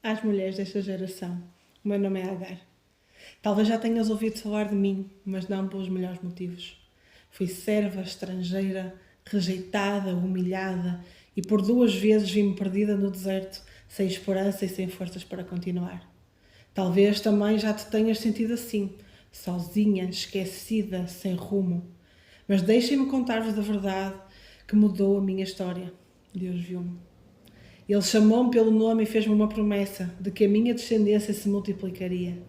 Às mulheres desta geração, o meu nome é Agar. Talvez já tenhas ouvido falar de mim, mas não pelos melhores motivos. Fui serva, estrangeira, rejeitada, humilhada e por 2 vezes vi-me perdida no deserto, sem esperança e sem forças para continuar. Talvez também já te tenhas sentido assim, sozinha, esquecida, sem rumo. Mas deixem-me contar-vos a verdade que mudou a minha história. Deus viu-me. Ele chamou-me pelo nome e fez-me uma promessa de que a minha descendência se multiplicaria.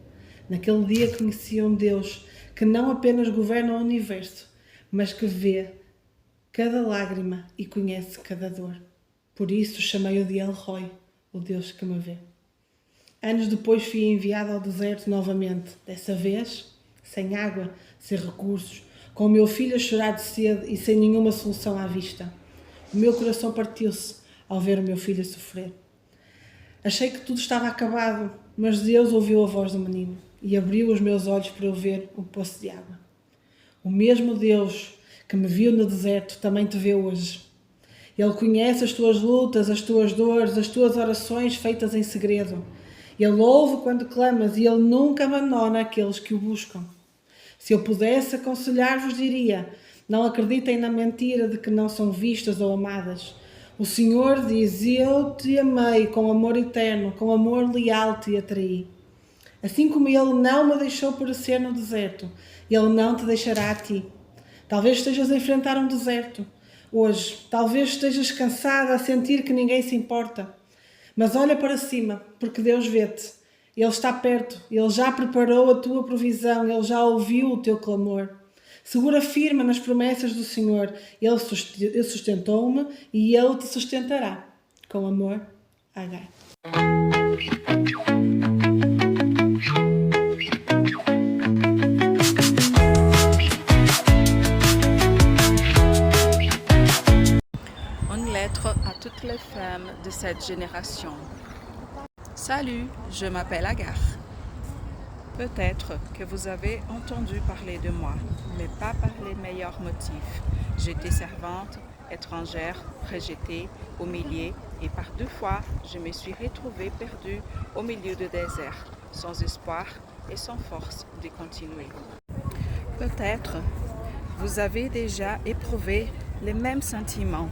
Naquele dia conheci um Deus que não apenas governa o universo, mas que vê cada lágrima e conhece cada dor. Por isso chamei-o de El Roi, o Deus que me vê. Anos depois fui enviada ao deserto novamente, dessa vez sem água, sem recursos, com o meu filho a chorar de sede e sem nenhuma solução à vista. O meu coração partiu-se ao ver o meu filho a sofrer. Achei que tudo estava acabado, mas Deus ouviu a voz do menino e abriu os meus olhos para eu ver um poço de água. O mesmo Deus que me viu no deserto também te vê hoje. Ele conhece as tuas lutas, as tuas dores, as tuas orações feitas em segredo. Ele ouve quando clamas e Ele nunca abandona aqueles que o buscam. Se eu pudesse aconselhar-vos, diria: não acreditem na mentira de que não são vistas ou amadas. O Senhor diz: eu te amei com amor eterno, com amor leal te atraí. Assim como Ele não me deixou perecer no deserto, Ele não te deixará a ti. Talvez estejas a enfrentar um deserto hoje. Talvez estejas cansada a sentir que ninguém se importa. Mas olha para cima, porque Deus vê-te. Ele está perto, Ele já preparou a tua provisão, Ele já ouviu o teu clamor. Segura firme nas promessas do Senhor. Ele sustentou-me e Ele te sustentará. Com amor, Agar. Une lettre à toutes les femmes de cette génération. Salut, je m'appelle Agar. Peut-être que vous avez entendu parler de moi, mais pas par les meilleurs motifs. J'étais servante, étrangère, rejetée, humiliée, et par 2 fois, je me suis retrouvée perdue au milieu du désert, sans espoir et sans force de continuer. Peut-être vous avez déjà éprouvé les mêmes sentiments,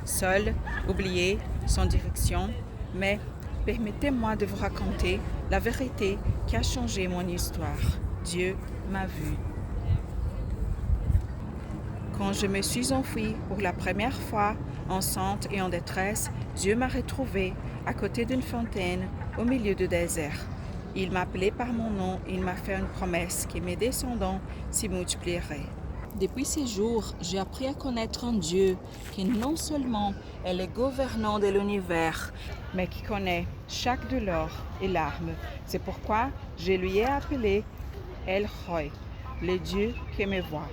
seul, oublié, sans direction, mais permettez-moi de vous raconter la vérité qui a changé mon histoire. Dieu m'a vu. Quand je me suis enfuie pour la première fois, enceinte et en détresse, Dieu m'a retrouvée à côté d'une fontaine au milieu du désert. Il m'a appelé par mon nom, il m'a fait une promesse que mes descendants s'y multiplieraient. Depuis ces jours, j'ai appris à connaître un Dieu qui non seulement est le gouvernant de l'univers, mais qui connaît chaque douleur et larme. C'est pourquoi je lui ai appelé El Roi, le Dieu qui me voit.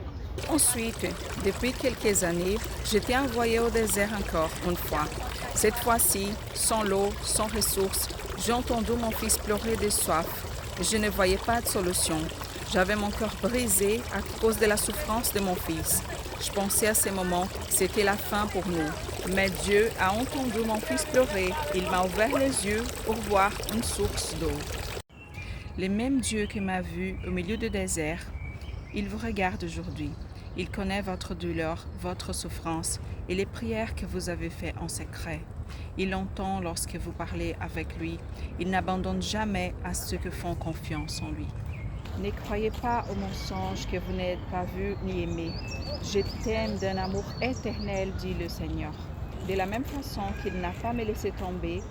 Ensuite, depuis quelques années, j'étais envoyée au désert encore une fois. Cette fois-ci, sans l'eau, sans ressources, j'ai entendu mon fils pleurer de soif. Je ne voyais pas de solution. J'avais mon cœur brisé à cause de la souffrance de mon fils. Je pensais à ce moment que c'était la fin pour nous. Mais Dieu a entendu mon fils pleurer. Il m'a ouvert les yeux pour voir une source d'eau. Le même Dieu qui m'a vu au milieu du désert, il vous regarde aujourd'hui. Il connaît votre douleur, votre souffrance et les prières que vous avez faites en secret. Il entend lorsque vous parlez avec lui. Il n'abandonne jamais à ceux qui font confiance en lui. Ne croyez pas aux mensonges que vous n'êtes pas vu ni aimé. Je t'aime d'un amour éternel, dit le Seigneur. De la même façon qu'il n'a pas me laissé tomber,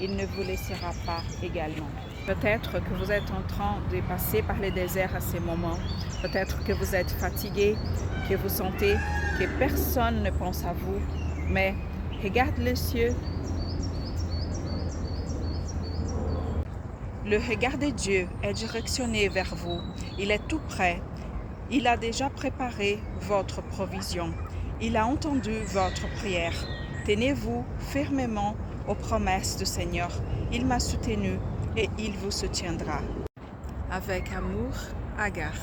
il ne vous laissera pas également. Peut-être que vous êtes en train de passer par le désert à ce moment. Peut-être que vous êtes fatigué, que vous sentez que personne ne pense à vous. Mais regarde les cieux. Le regard de Dieu est directionné vers vous. Il est tout près. Il a déjà préparé votre provision. Il a entendu votre prière. Tenez-vous fermement aux promesses du Seigneur. Il m'a soutenu et il vous soutiendra. Avec amour, Agar.